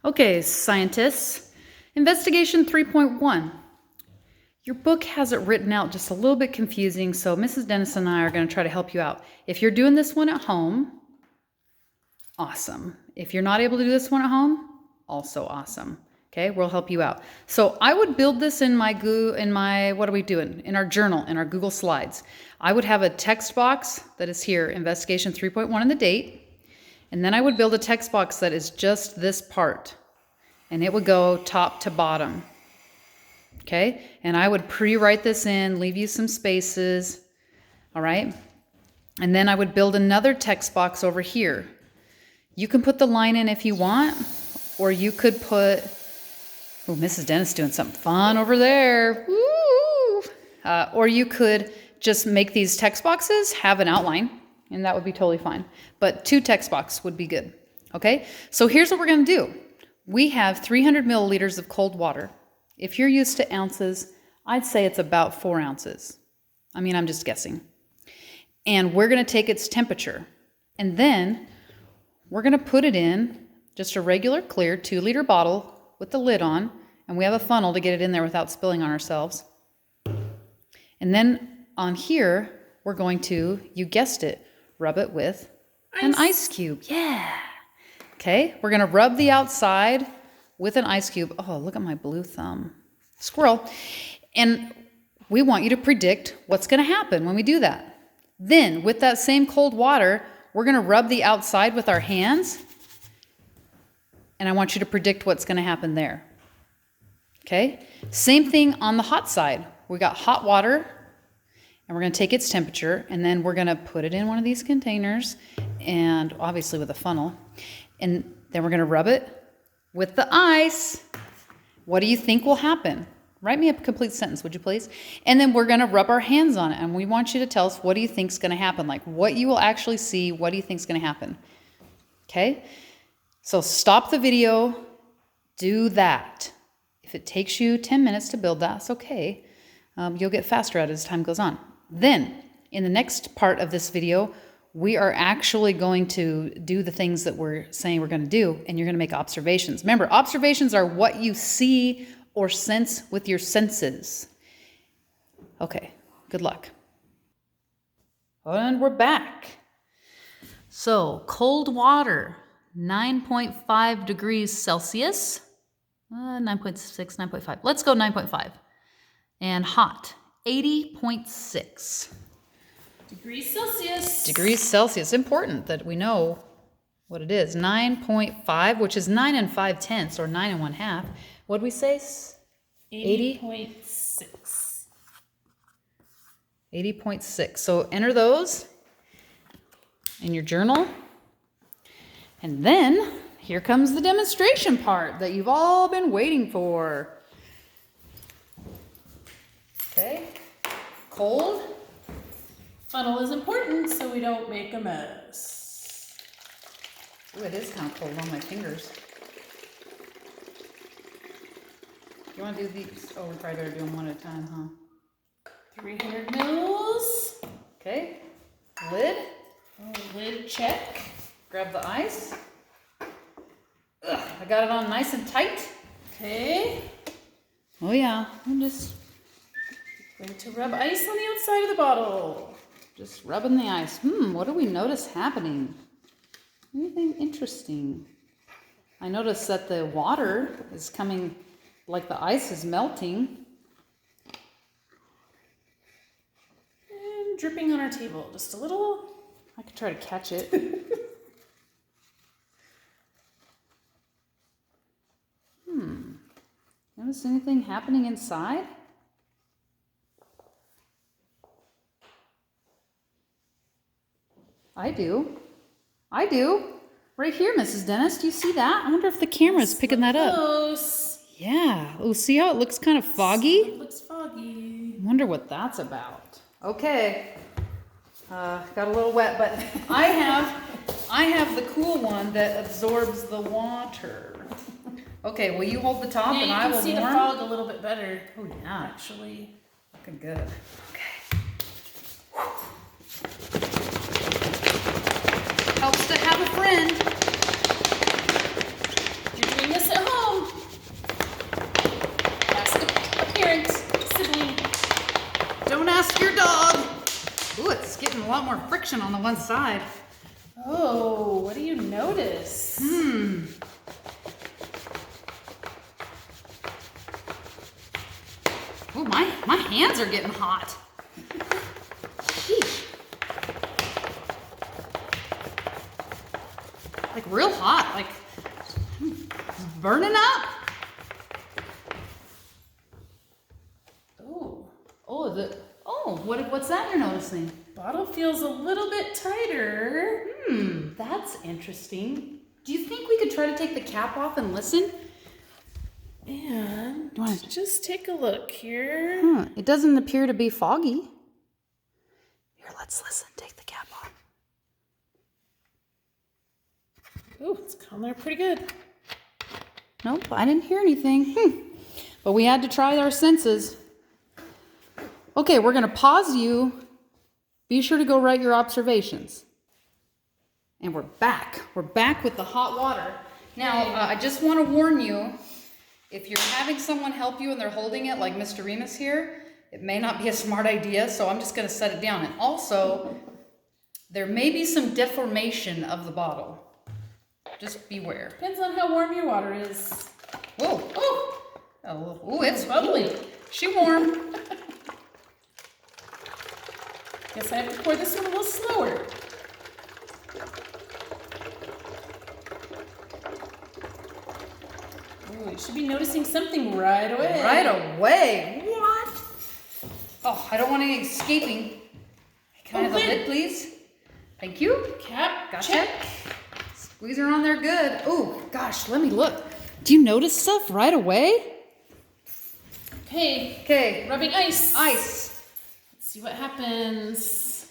Okay, scientists, investigation 3.1. Your book has it written out just a little bit confusing, so Mrs. Dennis and I are going to try to help you out. If you're doing this one at home, awesome. If you're not able to do this one at home, also awesome. Okay, we'll help you out. So I would build this in what are we doing? In our journal, in our Google Slides. I would have a text box that is here, investigation 3.1 and the date. And then I would build a text box that is just this part. And it would go top to bottom. Okay, and I would pre-write this in, leave you some spaces. All right. And then I would build another text box over here. You can put the line in if you want, or you could put, oh, Mrs. Dennis doing something fun over there. Woo! Or you could just make these text boxes have an outline, and that would be totally fine. But 2 text boxes would be good. Okay, so here's what we're going to do. We have 300 milliliters of cold water. If you're used to ounces, I'd say it's about 4 ounces. I mean, I'm just guessing. And we're going to take its temperature. And then we're going to put it in just a regular clear 2-liter bottle with the lid on. And we have a funnel to get it in there without spilling on ourselves. And then on here, we're going to, you guessed it, rub it with an ice cube. Yeah. Okay, we're going to rub the outside with an ice cube. Oh, look at my blue thumb. Squirrel. And we want you to predict what's going to happen when we do that. Then, with that same cold water, we're going to rub the outside with our hands. And I want you to predict what's going to happen there. Okay? Same thing on the hot side. We got hot water, and we're going to take its temperature, and then we're going to put it in one of these containers, and obviously with a funnel. And then we're going to rub it with the ice. What do you think will happen? Write me a complete sentence, would you please? And then we're going to rub our hands on it, and we want you to tell us what do you think is going to happen, like what you will actually see, what do you think is going to happen? Okay? So stop the video, do that. If it takes you 10 minutes to build that, it's okay. You'll get faster at it as time goes on. Then, in the next part of this video, we are actually going to do the things that we're saying we're going to do, and you're going to make observations. Remember, observations are what you see or sense with your senses. Okay, good luck. And we're back. So, cold water, 9.5 degrees Celsius. 9.6, 9.5. Let's go 9.5. And hot, 80.6. Degrees Celsius. Degrees Celsius. Important that we know what it is. 9.5, which is 9 5/10, or 9 1/2. What did we say? 80.6. 80.6. So enter those in your journal. And then here comes the demonstration part that you've all been waiting for. Okay. Cold. Funnel is important so we don't make a mess. Ooh, it is kind of cold on my fingers. You want to do these? Oh, we probably better do them one at a time, huh? 300 mils. Okay. Lid. Oh, lid check. Grab the ice. Ugh, I got it on nice and tight. Okay. Oh yeah, I'm just Going to rub ice on the outside of the bottle. rubbing the ice. What do we notice happening? Anything interesting? I notice that the water is coming, like the ice is melting. And dripping on our table, just a little. I could try to catch it. Notice anything happening inside? I do. Right here, Mrs. Dennis. Do you see that? I wonder if the camera's picking that up. Close. Yeah. Oh, see how it looks kind of foggy? It looks foggy. I wonder what that's about. Okay. Got a little wet, but I have the cool one that absorbs the water. Okay, will you hold the top and I will warm? You can see the fog a little bit better. Oh yeah, Actually. looking good. Okay. Helps to have a friend. You're doing this at lot more friction on the one side. Oh, what do you notice? Oh, my hands are getting hot. Sheesh. Like real hot, like burning up. Oh, is it? Oh, what's that you're noticing? Bottle feels a little bit tighter. That's interesting. Do you think we could try to take the cap off and listen? And just take a look here. It doesn't appear to be foggy. Here, let's listen. Take the cap off. Oh, it's calm there pretty good. Nope, I didn't hear anything. But we had to try our senses. Okay, we're going to pause you. Be sure to go write your observations. And we're back. We're back with the hot water. Now, I just want to warn you, if you're having someone help you and they're holding it, like Mr. Remus here, it may not be a smart idea, so I'm just going to set it down. And also, there may be some deformation of the bottle. Just beware. Depends on how warm your water is. Whoa! Oh, it's bubbly. She warm. Guess I have to pour this one a little slower. Oh, you should be noticing something right away. Right away? What? Oh, I don't want any escaping. Can I have the lid, please? Thank you. Cap, Gotcha. check. Squeeze her on there good. Oh, gosh, let me look. Do you notice stuff right away? Okay, rubbing ice. Ice. Let's see what happens.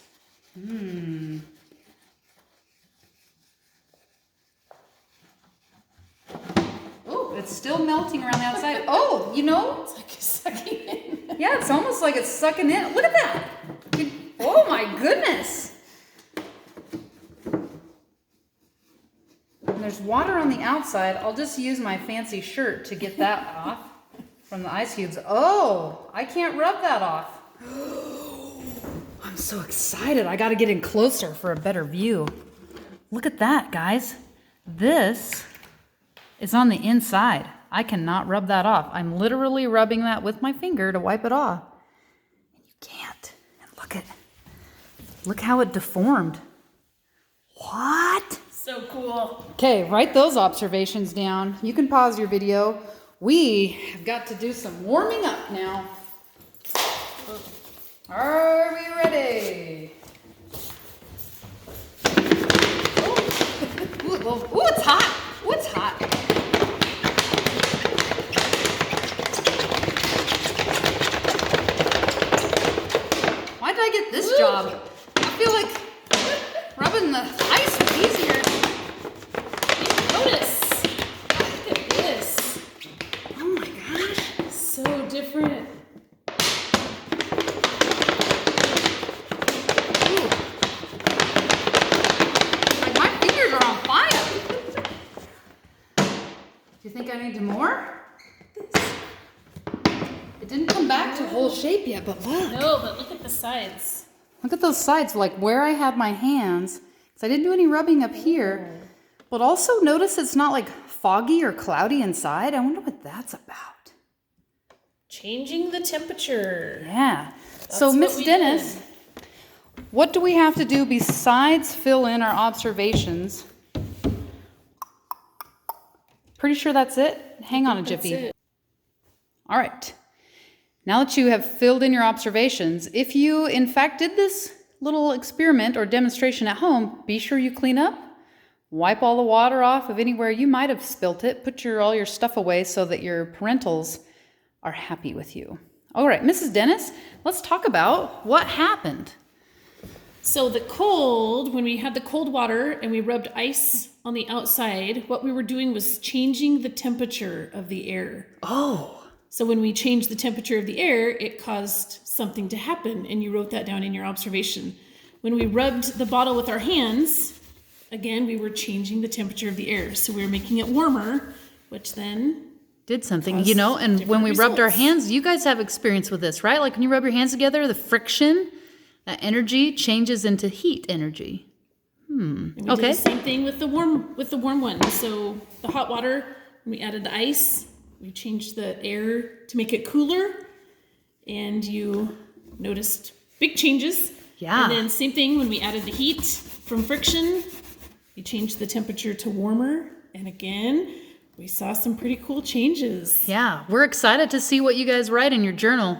Oh, it's still melting around the outside. Oh, you know? It's like sucking in. Yeah, it's almost like it's sucking in. Look at that. Oh, my goodness. And there's water on the outside. I'll just use my fancy shirt to get that off from the ice cubes. Oh, I can't rub that off. I'm so excited. I got to get in closer for a better view. Look at that, guys. This is on the inside. I cannot rub that off. I'm literally rubbing that with my finger to wipe it off. And you can't. And look how it deformed. What? So cool. Okay, write those observations down. You can pause your video. We have got to do some warming up now. Are we ready? Ooh, it's hot. Ooh, it's hot. Why did I get this job? I feel like rubbing the ice was easier. Notice. Look at this. Oh my gosh. So different. Ooh. Like my fingers are on fire. Do you think I need more? It didn't come back to whole shape yet, but look. No, but look at the sides. Look at those sides, like where I had my hands. Because I didn't do any rubbing up here. But also notice it's not like foggy or cloudy inside. I wonder what that's about. Changing the temperature. Yeah. That's So what Miss we Dennis, did. what do we have to do besides fill in our observations? Pretty sure that's it? Hang on a That's jiffy. it. All right. Now that you have filled in your observations, if you in fact did this little experiment or demonstration at home, be sure you clean up, wipe all the water off of anywhere you might have spilt it, put all your stuff away so that your parentals are happy with you. All right, Mrs. Dennis, let's talk about what happened. So when we had the cold water and we rubbed ice on the outside, what we were doing was changing the temperature of the air. Oh. So when we changed the temperature of the air, it caused something to happen, and you wrote that down in your observation. When we rubbed the bottle with our hands, again, we were changing the temperature of the air. So we were making it warmer, which then Did something, caused you know, and when we different rubbed our results. hands, you guys have experience with this, right? Like when you rub your hands together, the friction, That energy changes into heat energy. And we Okay. did the same thing with the warm one. So the hot water, when we added the ice, we changed the air to make it cooler, and you noticed big changes. Yeah. And then same thing when we added the heat from friction, we changed the temperature to warmer, and again, we saw some pretty cool changes. Yeah, we're excited to see what you guys write in your journal.